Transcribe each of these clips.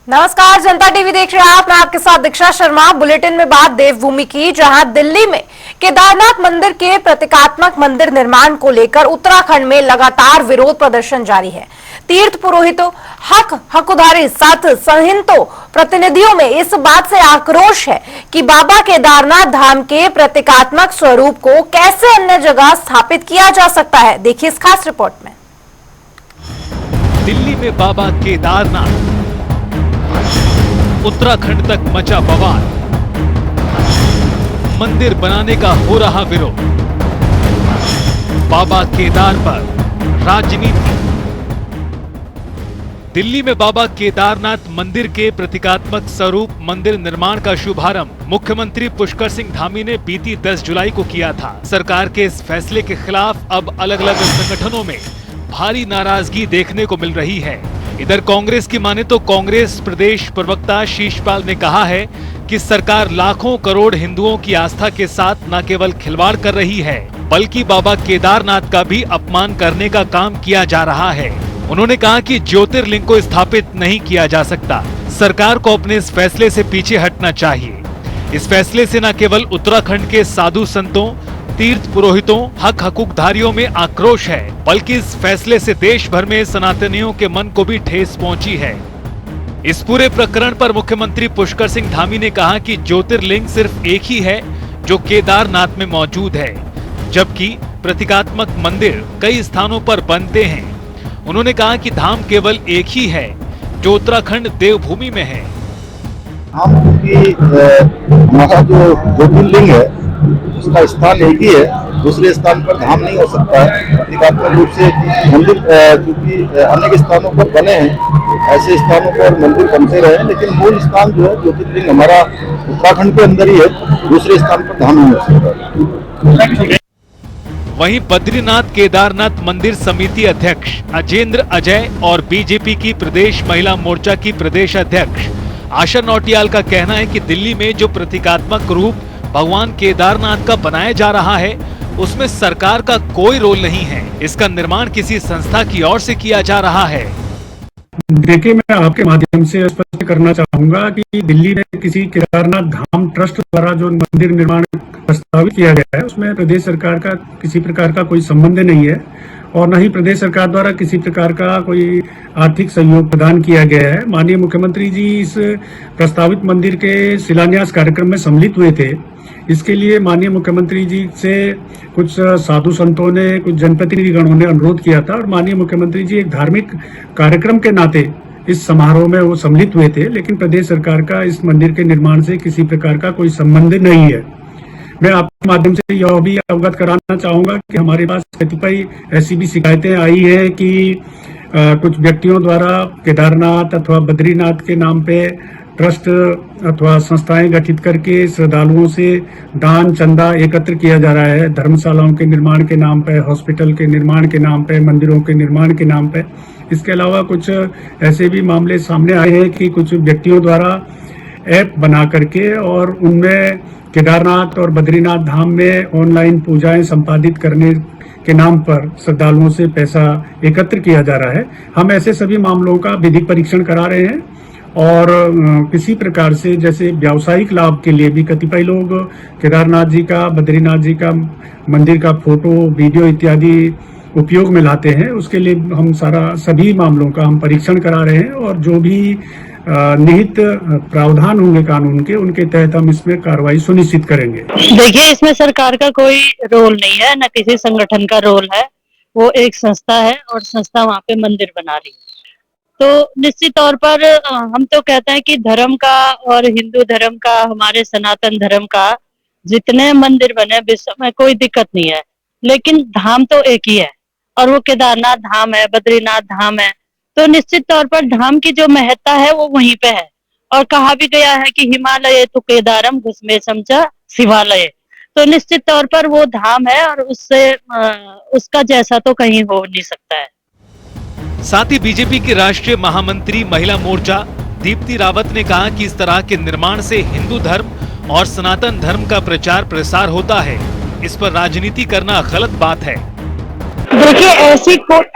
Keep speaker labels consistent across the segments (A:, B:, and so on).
A: नमस्कार, जनता टीवी देख रहे हैं आप। मैं आपके साथ दीक्षा शर्मा। बुलेटिन में बात देवभूमि की, जहां दिल्ली में केदारनाथ मंदिर के प्रतीकात्मक मंदिर निर्माण को लेकर उत्तराखंड में लगातार विरोध प्रदर्शन जारी है। तीर्थ पुरोहितों, हकुदारी साथ संहितों प्रतिनिधियों में इस बात से आक्रोश है कि बाबा केदारनाथ धाम के प्रतीकात्मक स्वरूप को कैसे अन्य जगह स्थापित किया जा सकता है। देखिए इस खास रिपोर्ट में।
B: दिल्ली में बाबा केदारनाथ, उत्तराखंड तक मचा बवाल, मंदिर बनाने का हो रहा विरोध, बाबा केदार पर राजनीति। दिल्ली में बाबा केदारनाथ मंदिर के प्रतीकात्मक स्वरूप मंदिर निर्माण का शुभारंभ मुख्यमंत्री पुष्कर सिंह धामी ने बीती 10 जुलाई को किया था। सरकार के इस फैसले के खिलाफ अब अलग अलग संगठनों में भारी नाराजगी देखने को मिल रही है। इधर कांग्रेस की माने तो कांग्रेस प्रदेश प्रवक्ता शीशपाल ने कहा है कि सरकार लाखों करोड़ हिंदुओं की आस्था के साथ न केवल खिलवाड़ कर रही है, बल्कि बाबा केदारनाथ का भी अपमान करने का काम किया जा रहा है। उन्होंने कहा कि ज्योतिर्लिंग को स्थापित नहीं किया जा सकता। सरकार को अपने इस फैसले से पीछे हटना चाहिए। इस फैसले से न केवल उत्तराखंड के साधु संतों, तीर्थ पुरोहितों, हकूकधारियों में आक्रोश है, बल्कि इस फैसले से देश भर में सनातनियों के मन को भी ठेस पहुंची है। इस पूरे प्रकरण पर मुख्यमंत्री पुष्कर सिंह धामी ने कहा कि ज्योतिर्लिंग सिर्फ एक ही है जो केदारनाथ में मौजूद है, जबकि प्रतीकात्मक मंदिर कई स्थानों पर बनते हैं। उन्होंने कहा कि धाम केवल एक ही है जो उत्तराखंड देवभूमि में है।
C: धाम की हमारा जो ज्योतिर्लिंग है उसका स्थान एक ही है, दूसरे स्थान पर धाम नहीं हो सकता है। प्रतीकात्मक रूप से मंदिर क्योंकि अनेक स्थानों पर बने हैं, ऐसे स्थानों पर मंदिर बनते रहे, लेकिन मूल स्थान जो है ज्योतिर्लिंग हमारा उत्तराखंड के अंदर ही है, दूसरे स्थान पर धाम नहीं हो सकता।
B: वहीं बद्रीनाथ केदारनाथ मंदिर समिति अध्यक्ष अजेंद्र अजय और बीजेपी की प्रदेश महिला मोर्चा की प्रदेश अध्यक्ष आशा नौटियाल का कहना है कि दिल्ली में जो प्रतीकात्मक रूप भगवान केदारनाथ का बनाया जा रहा है, उसमें सरकार का कोई रोल नहीं है। इसका निर्माण किसी संस्था की ओर से किया जा रहा है।
D: देखिए, मैं आपके माध्यम से स्पष्ट करना चाहूंगा कि दिल्ली में किसी केदारनाथ धाम ट्रस्ट द्वारा जो मंदिर निर्माण प्रस्तावित किया गया है, उसमें प्रदेश सरकार का किसी प्रकार का कोई संबंध नहीं है और न ही प्रदेश सरकार द्वारा किसी प्रकार का कोई आर्थिक सहयोग प्रदान किया गया है। माननीय मुख्यमंत्री जी इस प्रस्तावित मंदिर के शिलान्यास कार्यक्रम में सम्मिलित हुए थे। इसके लिए माननीय मुख्यमंत्री जी से कुछ साधु संतों ने, कुछ जनप्रतिनिधिगणों ने अनुरोध किया था और माननीय मुख्यमंत्री जी एक धार्मिक कार्यक्रम के नाते इस समारोह में वो सम्मिलित हुए थे, लेकिन प्रदेश सरकार का इस मंदिर के निर्माण से किसी प्रकार का कोई संबंध नहीं है। मैं आपके माध्यम से यह भी अवगत कराना चाहूंगा कि हमारे पास कतिपय ऐसी भी शिकायतें आई है कि कुछ व्यक्तियों द्वारा केदारनाथ अथवा बद्रीनाथ के नाम पे ट्रस्ट अथवा संस्थाएं गठित करके श्रद्धालुओं से दान चंदा एकत्र किया जा रहा है, धर्मशालाओं के निर्माण के नाम पे, हॉस्पिटल के निर्माण के नाम पे, मंदिरों के निर्माण के नाम पे। इसके अलावा कुछ ऐसे भी मामले सामने आए हैं कि कुछ व्यक्तियों द्वारा ऐप बना करके और उनमें केदारनाथ और बद्रीनाथ धाम में ऑनलाइन पूजाएं संपादित करने के नाम पर श्रद्धालुओं से पैसा एकत्र किया जा रहा है। हम ऐसे सभी मामलों का विधिक परीक्षण करा रहे हैं और किसी प्रकार से जैसे व्यावसायिक लाभ के लिए भी कतिपय लोग केदारनाथ जी का, बद्रीनाथ जी का मंदिर का फोटो, वीडियो इत्यादि उपयोग में लाते हैं, उसके लिए हम सभी मामलों का हम परीक्षण करा रहे हैं और जो भी निहित प्रावधान होंगे कानून के, उनके तहत हम इसमें कार्रवाई सुनिश्चित करेंगे।
E: देखिए, इसमें सरकार का कोई रोल नहीं है, न किसी संगठन का रोल है। वो एक संस्था है और संस्था वहाँ पे मंदिर बना रही है। तो निश्चित तौर पर हम तो कहते हैं कि धर्म का और हिंदू धर्म का, हमारे सनातन धर्म का जितने मंदिर बने विश्व में कोई दिक्कत नहीं है, लेकिन धाम तो एक ही है और वो केदारनाथ धाम है, बद्रीनाथ धाम है। तो निश्चित तौर पर धाम की जो महत्ता है वो वहीं पे है और कहा भी गया है कि हिमालय तो केदारम घुसमेशम च शिवालय। तो निश्चित तौर पर वो धाम है और उससे उसका जैसा तो कहीं हो नहीं सकता है।
B: साथ ही बीजेपी की राष्ट्रीय महामंत्री महिला मोर्चा दीप्ति रावत ने कहा कि इस तरह के निर्माण से हिंदू धर्म और सनातन धर्म का प्रचार प्रसार होता है। इस पर राजनीति करना गलत बात है।
E: देखिए,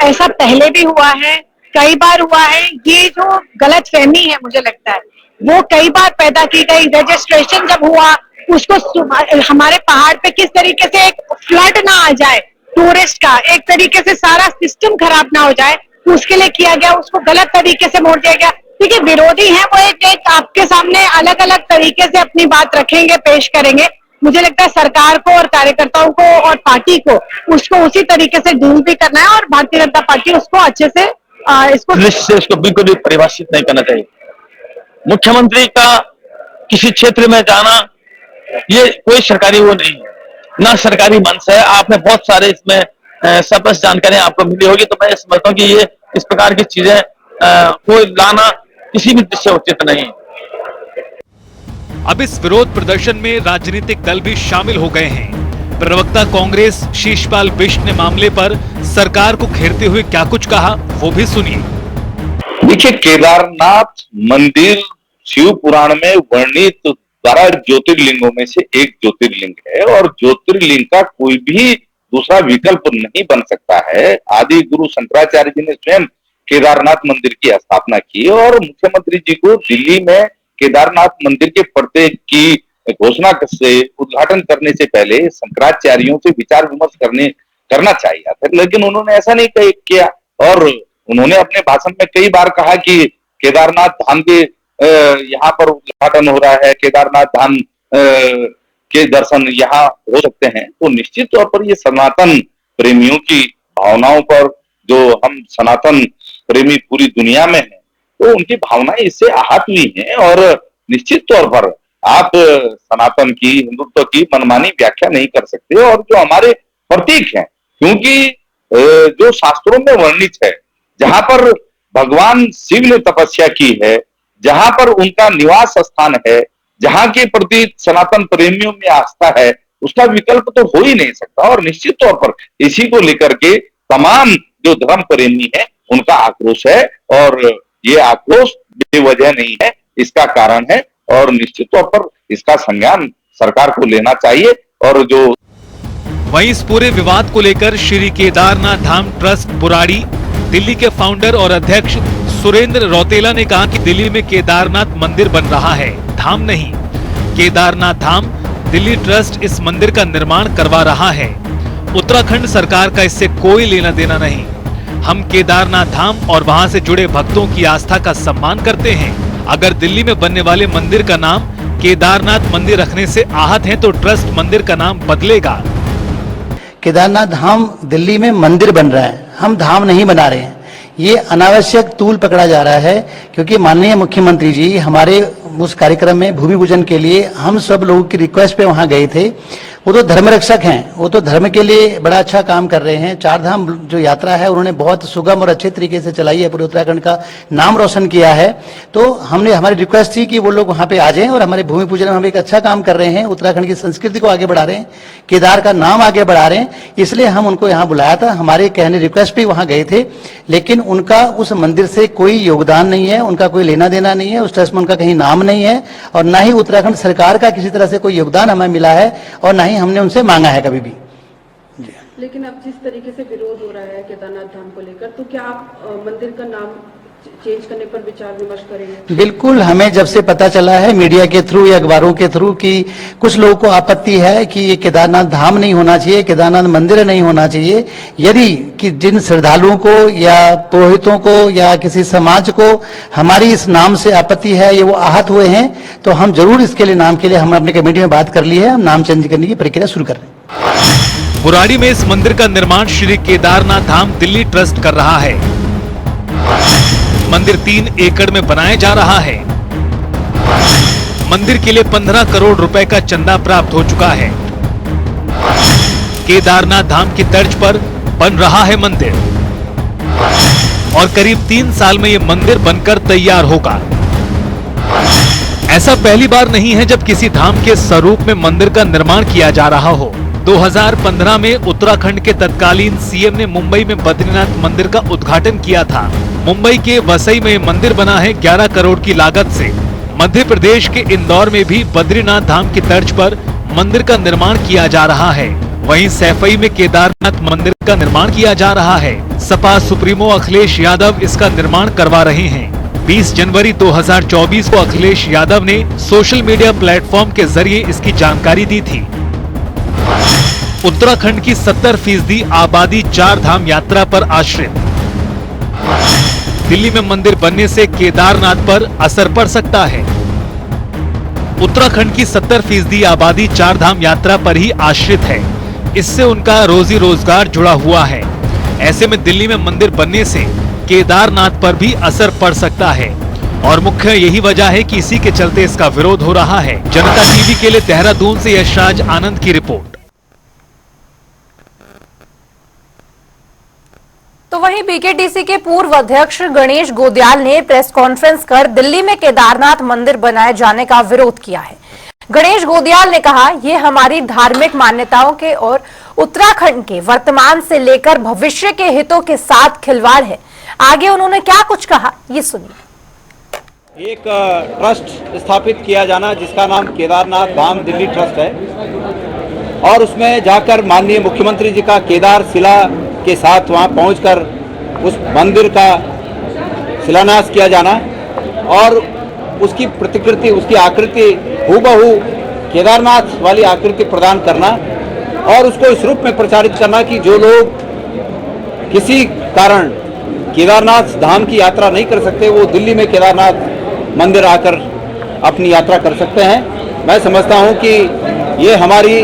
E: ऐसा पहले भी हुआ है
F: कई बार हुआ है। ये जो गलतफहमी है मुझे लगता है वो कई बार पैदा की गई। रजिस्ट्रेशन जब हुआ उसको हमारे पहाड़ पे किस तरीके से एक फ्लड ना आ जाए टूरिस्ट का, एक तरीके से सारा सिस्टम खराब ना हो जाए, उसके लिए किया गया, उसको गलत तरीके से मोड़ दिया गया। देखिए विरोधी हैं वो एक आपके सामने अलग अलग तरीके से अपनी बात रखेंगे, पेश करेंगे। मुझे लगता है सरकार को और कार्यकर्ताओं को और पार्टी को उसको उसी तरीके से डील भी करना है और भारतीय जनता पार्टी उसको अच्छे से इसको
G: निश्चित से इसको बिल्कुल भी परिभाषित नहीं करना चाहिए। मुख्यमंत्री का किसी क्षेत्र में जाना ये कोई सरकारी वो नहीं है, ना सरकारी मंच है। आपने बहुत सारे इसमें स्पष्ट जानकारियां आपको मिली होगी, तो मैं समझता हूँ कि ये इस प्रकार की चीजें कोई लाना किसी भी दृष्टि से उचित नहीं है।
B: अब इस विरोध प्रदर्शन में राजनीतिक दल भी शामिल हो गए हैं। प्रवक्ता कांग्रेस शीशपाल बिष्ट ने मामले पर सरकार को घेरते हुए क्या कुछ कहा वो भी सुनिए।
H: देखिए, केदारनाथ मंदिर शिव पुराण में वर्णित 12 ज्योतिर्लिंगों में से एक ज्योतिर्लिंग है और ज्योतिर्लिंग का कोई भी दूसरा विकल्प नहीं बन सकता है। आदि गुरु शंकराचार्य जी ने स्वयं केदारनाथ मंदिर की स्थापना की और मुख्यमंत्री जी को दिल्ली में केदारनाथ मंदिर के पर्दे की घोषणा से उद्घाटन करने से पहले शंकराचार्यों से विचार विमर्श करना चाहिए था, लेकिन उन्होंने ऐसा नहीं किया। और उन्होंने अपने भाषण में कई बार कहा कि केदारनाथ धाम के यहाँ पर उद्घाटन हो रहा है, केदारनाथ धाम के दर्शन यहाँ हो सकते हैं। तो निश्चित तौर पर ये सनातन प्रेमियों की भावनाओं पर, जो हम सनातन प्रेमी पूरी दुनिया में हैं, तो उनकी भावनाएं इससे आहत हुई हैं और निश्चित तौर पर आप सनातन की, हिंदुत्व की मनमानी व्याख्या नहीं कर सकते। और जो हमारे प्रतीक हैं, क्योंकि जो शास्त्रों में वर्णित है, जहां पर भगवान शिव ने तपस्या की है, जहां पर उनका निवास स्थान है, जहां के प्रति सनातन प्रेमियों में आस्था है, उसका विकल्प तो हो ही नहीं सकता। और निश्चित तौर पर इसी को लेकर के तमाम जो धर्म प्रेमी है उनका आक्रोश है और ये आक्रोश बेवजह नहीं है, इसका कारण है और निश्चित तौर पर इसका संज्ञान सरकार को लेना चाहिए। और जो
B: वहीं इस पूरे विवाद को लेकर श्री केदारनाथ धाम ट्रस्ट बुराड़ी दिल्ली के फाउंडर और अध्यक्ष सुरेंद्र रौतेला ने कहा कि दिल्ली में केदारनाथ मंदिर बन रहा है, धाम नहीं। केदारनाथ धाम दिल्ली ट्रस्ट इस मंदिर का निर्माण करवा रहा है, उत्तराखंड सरकार का इससे कोई लेना देना नहीं। हम केदारनाथ धाम और वहां से जुड़े भक्तों की आस्था का सम्मान करते हैं। अगर दिल्ली में बनने वाले मंदिर का नाम केदारनाथ मंदिर रखने से आहत हैं तो ट्रस्ट मंदिर का नाम बदलेगा।
I: केदारनाथ धाम दिल्ली में मंदिर बन रहा है, हम धाम नहीं बना रहे हैं। ये अनावश्यक तूल पकड़ा जा रहा है, क्योंकि माननीय मुख्यमंत्री जी हमारे उस कार्यक्रम में भूमि पूजन के लिए हम सब लोगों की रिक्वेस्ट पे वहां गए थे। वो तो धर्म रक्षक हैं, वो तो धर्म के लिए बड़ा अच्छा काम कर रहे हैं। चार धाम जो यात्रा है उन्होंने बहुत सुगम और अच्छे तरीके से चलाई है, पूरे उत्तराखंड का नाम रोशन किया है। तो हमारी रिक्वेस्ट थी कि वो लोग वहां पे आ जाएं और हमारे भूमि पूजन में हम एक अच्छा काम कर रहे हैं, उत्तराखंड की संस्कृति को आगे बढ़ा रहे हैं, केदार का नाम आगे बढ़ा रहे हैं, इसलिए हम उनको यहाँ बुलाया था। हमारे कहने रिक्वेस्ट पे वहां गए थे, लेकिन उनका उस मंदिर से कोई योगदान नहीं है, उनका कोई लेना देना नहीं है, उस ट्रस्ट में उनका कहीं नाम नहीं है और ना ही उत्तराखंड सरकार का किसी तरह से कोई योगदान हमें मिला है और ना ही हमने उनसे मांगा है कभी भी।
J: लेकिन अब जिस तरीके से विरोध हो रहा है केदारनाथ धाम को लेकर, तो क्या आप मंदिर का नाम चेंज करने पर विचार विमर्श करेंगे?
I: बिल्कुल, हमें जब से पता चला है मीडिया के थ्रू या अखबारों के थ्रू कि कुछ लोगों को आपत्ति है कि ये केदारनाथ धाम नहीं होना चाहिए, केदारनाथ मंदिर नहीं होना चाहिए, यदि कि जिन श्रद्धालुओं को या पुरोहितों को या किसी समाज को हमारी इस नाम से आपत्ति है, ये वो आहत हुए हैं, तो हम जरूर इसके लिए नाम के लिए हम अपनी कमेटी में बात कर ली है, हम नाम चेंज करने की प्रक्रिया शुरू कर रहे हैं।
B: बुराड़ी में इस मंदिर का निर्माण श्री केदारनाथ धाम दिल्ली ट्रस्ट कर रहा है। मंदिर 3 एकड़ में बनाया जा रहा है। मंदिर के लिए 15 करोड़ रुपए का चंदा प्राप्त हो चुका है। केदारनाथ धाम की तर्ज पर बन रहा है मंदिर और करीब 3 साल में यह मंदिर बनकर तैयार होगा। ऐसा पहली बार नहीं है जब किसी धाम के स्वरूप में मंदिर का निर्माण किया जा रहा हो। 2015 में उत्तराखंड के तत्कालीन सीएम ने मुंबई में बद्रीनाथ मंदिर का उद्घाटन किया था। मुंबई के वसई में मंदिर बना है 11 करोड़ की लागत से। मध्य प्रदेश के इंदौर में भी बद्रीनाथ धाम की तर्ज पर मंदिर का निर्माण किया जा रहा है। वहीं सैफई में केदारनाथ मंदिर का निर्माण किया जा रहा है। सपा सुप्रीमो अखिलेश यादव इसका निर्माण करवा रहे हैं। 20 जनवरी 2024 को अखिलेश यादव ने सोशल मीडिया प्लेटफॉर्म के जरिए इसकी जानकारी दी थी। उत्तराखंड की 70% आबादी चार धाम यात्रा पर आश्रित। दिल्ली में मंदिर बनने से केदारनाथ पर असर पड़ सकता है। उत्तराखंड की 70% आबादी चार धाम यात्रा पर ही आश्रित है। इससे उनका रोजी रोजगार जुड़ा हुआ है। ऐसे में दिल्ली में मंदिर बनने से केदारनाथ पर भी असर पड़ सकता है और मुख्य यही वजह है कि इसी के चलते इसका विरोध हो रहा है। जनता टीवी के लिए देहरादून से यशराज आनंद की रिपोर्ट।
A: तो वहीं बीकेटीसी के पूर्व अध्यक्ष गणेश गोदियाल ने प्रेस कॉन्फ्रेंस कर दिल्ली में केदारनाथ मंदिर बनाए जाने का विरोध किया है। गणेश गोदियाल ने कहा, ये हमारी धार्मिक मान्यताओं के और उत्तराखंड के वर्तमान से लेकर भविष्य के हितों के साथ खिलवाड़ है। आगे उन्होंने क्या कुछ कहा, ये सुनिए।
K: एक ट्रस्ट स्थापित किया जाना जिसका नाम केदारनाथ धाम दिल्ली ट्रस्ट है और उसमें जाकर माननीय मुख्यमंत्री जी का केदार शिला के साथ वहां पहुंचकर उस मंदिर का शिलान्यास किया जाना और उसकी प्रतिकृति, उसकी आकृति हूबहू केदारनाथ वाली आकृति प्रदान करना और उसको इस रूप में प्रचारित करना कि जो लोग किसी कारण केदारनाथ धाम की यात्रा नहीं कर सकते वो दिल्ली में केदारनाथ मंदिर आकर अपनी यात्रा कर सकते हैं। मैं समझता हूं कि ये हमारी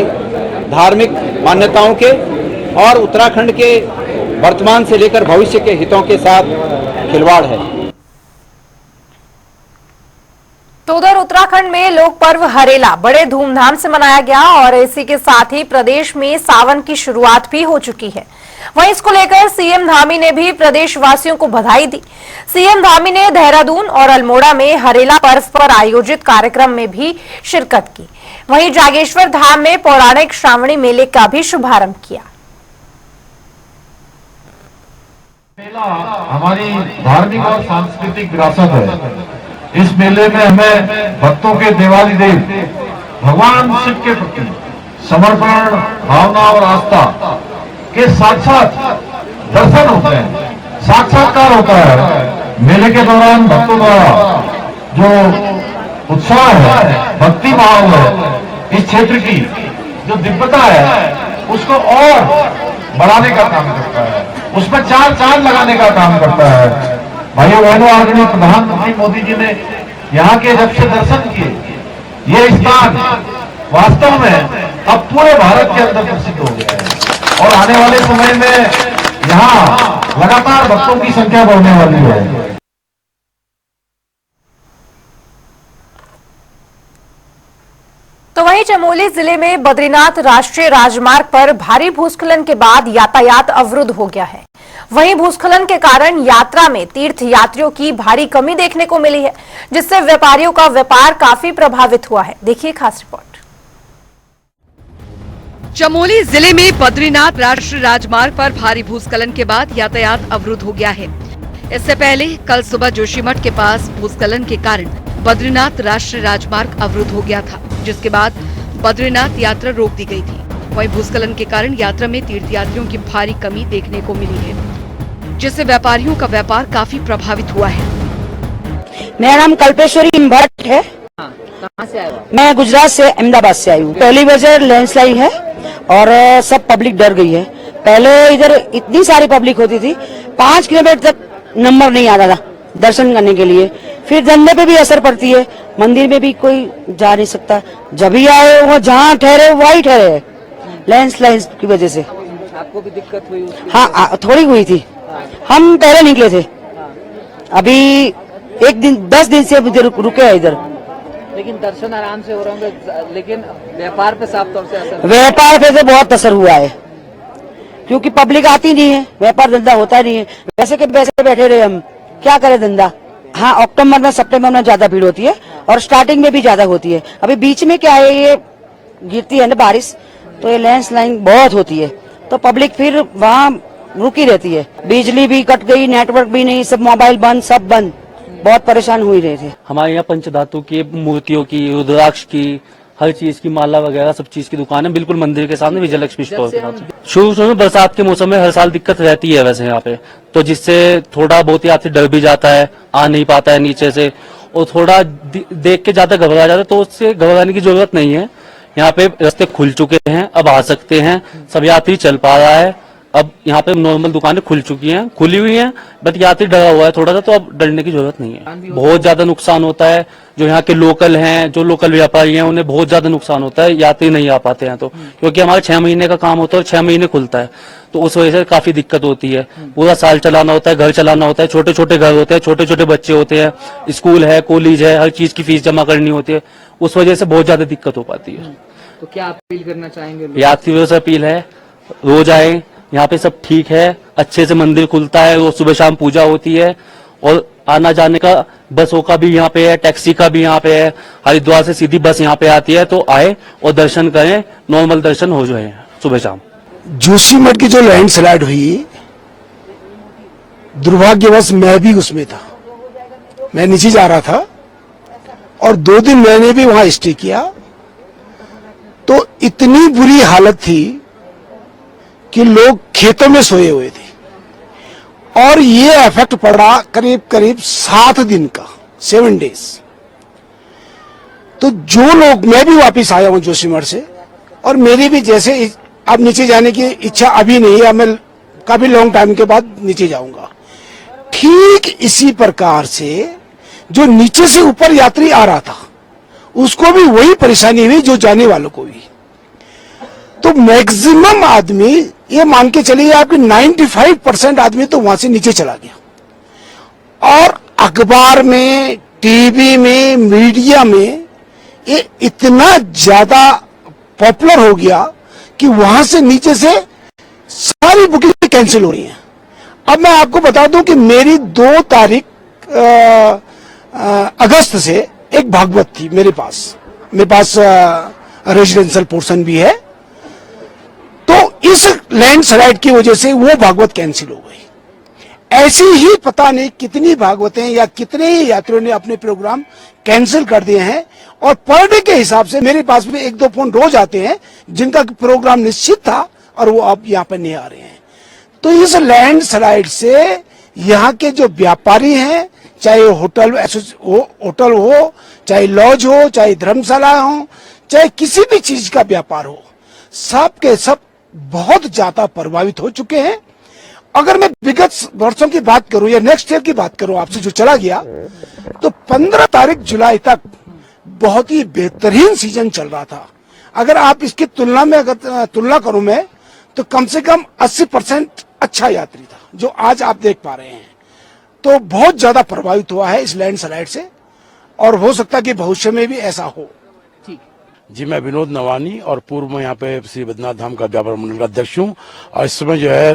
K: धार्मिक मान्यताओं के और उत्तराखंड के वर्तमान से लेकर भविष्य के हितों के साथ खिलवाड़ है।
A: तो उधर उत्तराखंड में लोक पर्व हरेला बड़े धूमधाम से मनाया गया और इसी के साथ ही प्रदेश में सावन की शुरुआत भी हो चुकी है। वहीं इसको लेकर सीएम धामी ने भी प्रदेशवासियों को बधाई दी। सीएम धामी ने देहरादून और अल्मोड़ा में हरेला पर्व पर आयोजित कार्यक्रम में भी शिरकत की। वहीं जागेश्वर धाम में पौराणिक श्रावणी मेले का भी शुभारंभ किया।
L: मेला हमारी धार्मिक और सांस्कृतिक विरासत है। इस मेले में हमें भक्तों के देवाली देव भगवान शिव के प्रति समर्पण भावना और आस्था के साक्षात दर्शन होते हैं, साक्षात्कार होता है। मेले के दौरान भक्तों द्वारा जो उत्साह है, भक्ति भाव है, इस क्षेत्र की जो दिव्यता है उसको और बढ़ाने का काम करता है, उसमें चार चांद लगाने का काम करता है। भाइयों बहनों, आदरणीय प्रधानमंत्री मोदी जी ने यहाँ के जब से दर्शन किए ये स्थान वास्तव में अब पूरे भारत के अंदर प्रसिद्ध हो गया है और आने वाले समय में यहाँ लगातार भक्तों की संख्या बढ़ने वाली है।
A: तो वहीं चमोली जिले में बद्रीनाथ राष्ट्रीय राजमार्ग पर भारी भूस्खलन के बाद यातायात अवरुद्ध हो गया है। वहीं भूस्खलन के कारण यात्रा में तीर्थ यात्रियों की भारी कमी देखने को मिली है, जिससे व्यापारियों का व्यापार काफी प्रभावित हुआ है। देखिए खास रिपोर्ट।
M: चमोली जिले में बद्रीनाथ राष्ट्रीय राजमार्ग पर भारी भूस्खलन के बाद यातायात अवरुद्ध हो गया है। इससे पहले कल सुबह जोशीमठ के पास भूस्खलन के कारण बद्रीनाथ राष्ट्रीय राजमार्ग अवरुद्ध हो गया था, जिसके बाद बद्रीनाथ यात्रा रोक दी गई थी। वहीं भूस्खलन के कारण यात्रा में तीर्थयात्रियों की भारी कमी देखने को मिली है, जिससे व्यापारियों का व्यापार काफी प्रभावित हुआ है।
N: मेरा नाम कल्पेश्वरी भट्ट है। कहाँ से आए हो? मैं गुजरात से, अहमदाबाद से आई हूँ। पहली वजह लैंडस्लाइड है और सब पब्लिक डर गई है। पहले इधर इतनी सारी पब्लिक होती थी, 5 किलोमीटर तक नंबर नहीं आता था दर्शन करने के लिए। फिर धंधे पे भी असर पड़ती है, मंदिर में भी कोई जा नहीं सकता। जब भी आए वो जहाँ ठहरे वही ठहरे, लैंडस्लाइड की वजह से।
O: आपको भी दिक्कत हुई?
N: हाँ, थोड़ी हुई थी। हम पहले निकले थे, अभी 10 दिन से रुके हैं इधर।
O: लेकिन दर्शन आराम से हो रहे होंगे, लेकिन व्यापार पे साफ तौर से असर?
N: व्यापार पे तो बहुत असर हुआ है, क्योंकि पब्लिक आती नहीं है, व्यापार धंधा होता नहीं है। वैसे के वैसे बैठे रहे, हम क्या करें धंधा। हाँ, अक्टूबर में सितंबर में ज्यादा भीड़ होती है और स्टार्टिंग में भी ज्यादा होती है। अभी बीच में क्या है, ये गिरती है ना बारिश, तो ये लैंडस्लाइड बहुत होती है, तो पब्लिक फिर वहाँ रुकी रहती है। बिजली भी कट गई, नेटवर्क भी नहीं, सब मोबाइल बंद, सब बंद, बहुत परेशान हुई रहे थे।
P: हमारे यहाँ पंचधातु की मूर्तियों की, रुद्राक्ष की, हर चीज की माला वगैरह सब चीज की दुकान है, बिल्कुल मंदिर के सामने विजय लक्ष्मी स्टोर के साथ। शुरू में बरसात के मौसम में हर साल दिक्कत रहती है वैसे यहाँ पे, तो जिससे थोड़ा बहुत यात्री डर भी जाता है, आ नहीं पाता है नीचे से, और थोड़ा देख के ज्यादा घबरा जाता है, तो उससे घबराने की जरूरत नहीं है। यहाँ पे रास्ते खुल चुके हैं, अब आ सकते हैं, सब यात्री चल पा रहा है। अब यहाँ पे नॉर्मल दुकानें खुल चुकी हैं, खुली हुई हैं, बट यात्री डरा हुआ है थोड़ा सा, तो अब डरने की जरूरत नहीं है। बहुत ज्यादा नुकसान होता है, जो यहाँ के लोकल हैं, जो लोकल व्यापारी हैं, उन्हें बहुत ज्यादा नुकसान होता है, यात्री नहीं आ पाते हैं तो, क्योंकि हमारा 6 महीने का काम होता है और 6 महीने खुलता है, तो उस वजह से काफी दिक्कत होती है। पूरा साल चलाना होता है, घर चलाना होता है, छोटे छोटे घर होते हैं, छोटे छोटे बच्चे होते हैं, स्कूल है, कॉलेज है, हर चीज की फीस जमा करनी होती है, उस वजह से बहुत ज्यादा दिक्कत हो पाती है।
O: तो क्या अपील करना चाहेंगे?
P: यात्रियों से अपील है, रोज आए, यहाँ पे सब ठीक है, अच्छे से मंदिर खुलता है, रोज सुबह शाम पूजा होती है, और आना जाने का बसों का भी यहाँ पे है, टैक्सी का भी यहाँ पे है, हरिद्वार से सीधी बस यहाँ पे आती है, तो आए और दर्शन करें, नॉर्मल दर्शन हो जाए सुबह शाम।
Q: जोशीमठ की जो लैंडस्लाइड हुई, दुर्भाग्यवश मैं भी उसमें था, मैं नीचे जा रहा था और 2 दिन मैंने भी वहां स्टे किया, तो इतनी बुरी हालत थी कि लोग खेतों में सोए हुए थे, और ये इफेक्ट पड़ा करीब करीब 7 दिन का, 7 डेज। तो जो लोग, मैं भी वापस आया हूं जोशीमठ से, और मेरी भी जैसे अब नीचे जाने की इच्छा अभी नहीं है, मैं काफी लॉन्ग टाइम के बाद नीचे जाऊंगा। ठीक इसी प्रकार से जो नीचे से ऊपर यात्री आ रहा था, उसको भी वही परेशानी हुई जो जाने वालों को भी। तो मैक्सिमम आदमी, ये मान के चलिए आपकी 95% आदमी तो वहां से नीचे चला गया, और अखबार में, टीवी में, मीडिया में ये इतना ज्यादा पॉपुलर हो गया कि वहां से नीचे से सारी बुकिंग कैंसिल हो रही हैं। अब मैं आपको बता दूं कि मेरी 2 तारीख अगस्त से एक भागवत थी मेरे पास रेजिडेंशियल पोर्शन भी है, तो इस लैंडस्लाइड की वजह से वो भागवत कैंसिल हो गई। ऐसी ही पता नहीं कितनी भागवतें या कितने ही यात्रियों ने अपने प्रोग्राम कैंसिल कर दिए हैं, और पर डे के हिसाब से मेरे पास में 1-2 फोन रोज आते हैं जिनका प्रोग्राम निश्चित था और वो अब यहाँ पर नहीं आ रहे हैं। तो इस लैंडस्लाइड से यहाँ के जो व्यापारी हैं, चाहे होटल हो, चाहे लॉज हो, चाहे धर्मशाला हो, चाहे किसी भी चीज का व्यापार हो, सब के सब बहुत ज्यादा प्रभावित हो चुके हैं। अगर मैं विगत वर्षों की बात करूं या नेक्स्ट ईयर की बात करूं आपसे जो चला गया, तो 15 तारीख जुलाई तक बहुत ही बेहतरीन सीजन चल रहा था। अगर आप इसकी तुलना में तुलना करूं मैं, तो कम से कम 80% अच्छा यात्री था जो आज आप देख पा रहे हैं। तो बहुत ज्यादा प्रभावित हुआ है इस लैंडस्लाइड से, और हो सकता है कि भविष्य में भी ऐसा हो।
R: जी, मैं विनोद नवानी और पूर्व में यहाँ पे श्री बद्रीनाथ धाम का व्यापार मंडल का अध्यक्ष हूँ, और इस समय जो है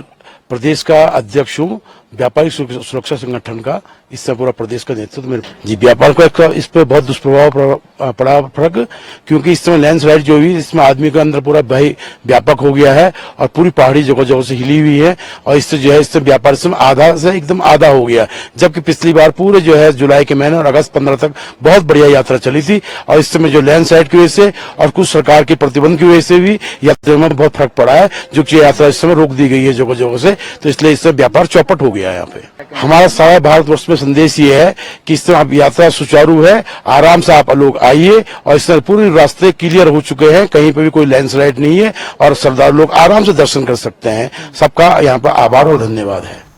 R: प्रदेश का अध्यक्ष हूँ व्यापारी सुरक्षा संगठन का। इस समय पूरा प्रदेश का नेतृत्व मेरे। जी, व्यापार को इस पर बहुत दुष्प्रभाव पड़ा फर्क, क्योंकि इस समय लैंडस्लाइड जो हुई, इसमें आदमी का अंदर पूरा भय व्यापक हो गया है, और पूरी पहाड़ी जगह जगह से हिली हुई है, और इससे जो है इससे व्यापार समय आधा से एकदम आधा हो गया। जबकि पिछली बार पूरे जो है जुलाई के महीने और अगस्त 15 तक बहुत बढ़िया यात्रा चली थी, और इस समय जो लैंडस्लाइड की वजह से और कुछ सरकार के प्रतिबंध की वजह से भी यात्रा में बहुत फर्क पड़ा है, जो कि यात्रा इस समय रोक दी गई है जगह जगह से। तो इसलिए इससे व्यापार चौपट हो गया है यहाँ पे। हमारा सारा भारतवर्ष में संदेश ये है कि इस तरह यात्रा सुचारू है, आराम से आप लोग आइए, और इस तरह पूरे रास्ते क्लियर हो चुके हैं, कहीं पे भी कोई लैंडस्लाइड नहीं है, और श्रद्धालु लोग आराम से दर्शन कर सकते हैं। सबका यहाँ पर आभार और धन्यवाद है।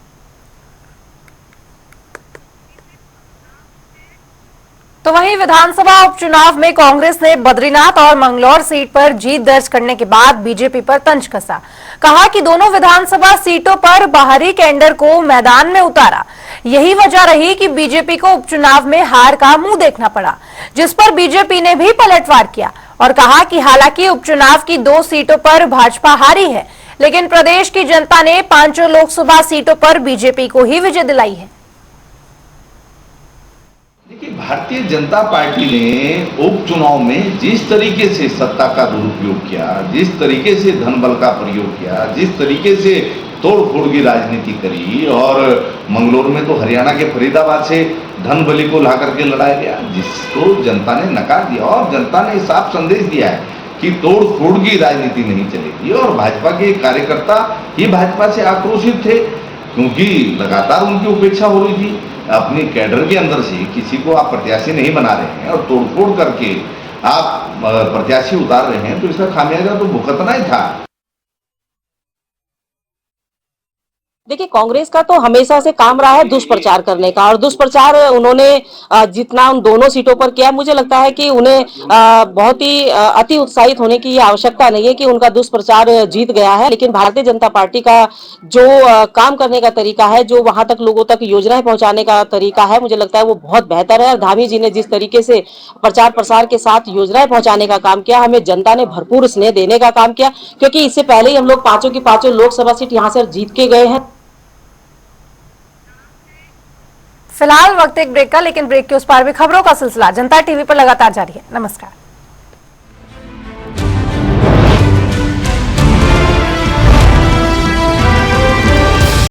A: तो वहीं विधानसभा उपचुनाव में कांग्रेस ने बद्रीनाथ और मंगलौर सीट पर जीत दर्ज करने के बाद बीजेपी पर तंज कसा। कहा कि दोनों विधानसभा सीटों पर बाहरी कैडर को मैदान में उतारा, यही वजह रही कि बीजेपी को उपचुनाव में हार का मुंह देखना पड़ा, जिस पर बीजेपी ने भी पलटवार किया और कहा कि हालांकि उपचुनाव की 2 सीटों पर भाजपा हारी है, लेकिन प्रदेश की जनता ने 5 लोकसभा सीटों पर बीजेपी को ही विजय दिलाई है।
H: देखिए, भारतीय जनता पार्टी ने उपचुनाव में जिस तरीके से सत्ता का दुरुपयोग किया, जिस तरीके से धन बल का प्रयोग किया, जिस तरीके से तोड़ फोड़ की राजनीति करी और मंगलौर में तो हरियाणा के फरीदाबाद से धन बलि को ला करके लड़ाया गया, जिसको जनता ने नकार दिया और जनता ने साफ संदेश दिया है कि तोड़ फोड़ की राजनीति नहीं चलेगी। और भाजपा के कार्यकर्ता ही भाजपा से आक्रोशित थे क्योंकि लगातार उनकी उपेक्षा हो रही थी। अपनी कैडर के अंदर से किसी को आप प्रत्याशी नहीं बना रहे हैं और तोड़फोड़ करके आप प्रत्याशी उतार रहे हैं, तो इसका खामियाजा तो भुगतना ही था।
S: देखिए, कांग्रेस का तो हमेशा से काम रहा है दुष्प्रचार करने का, और दुष्प्रचार उन्होंने जितना उन दोनों सीटों पर किया, मुझे लगता है कि उन्हें बहुत ही अति उत्साहित होने की आवश्यकता नहीं है कि उनका दुष्प्रचार जीत गया है। लेकिन भारतीय जनता पार्टी का जो काम करने का तरीका है, जो वहां तक लोगों तक योजनाएं पहुंचाने का तरीका है, मुझे लगता है वो बहुत बेहतर है। धामी जी ने जिस तरीके से प्रचार प्रसार के साथ योजनाएं पहुंचाने का काम किया, हमें जनता ने भरपूर स्नेह देने का काम किया, क्योंकि इससे पहले ही हम लोग पांचों की पांचों लोकसभा सीट यहाँ से जीत के गए हैं।
A: फिलहाल वक्त एक ब्रेक का, लेकिन ब्रेक के उस पार भी खबरों का सिलसिला जनता टीवी पर लगातार जारी है। नमस्कार।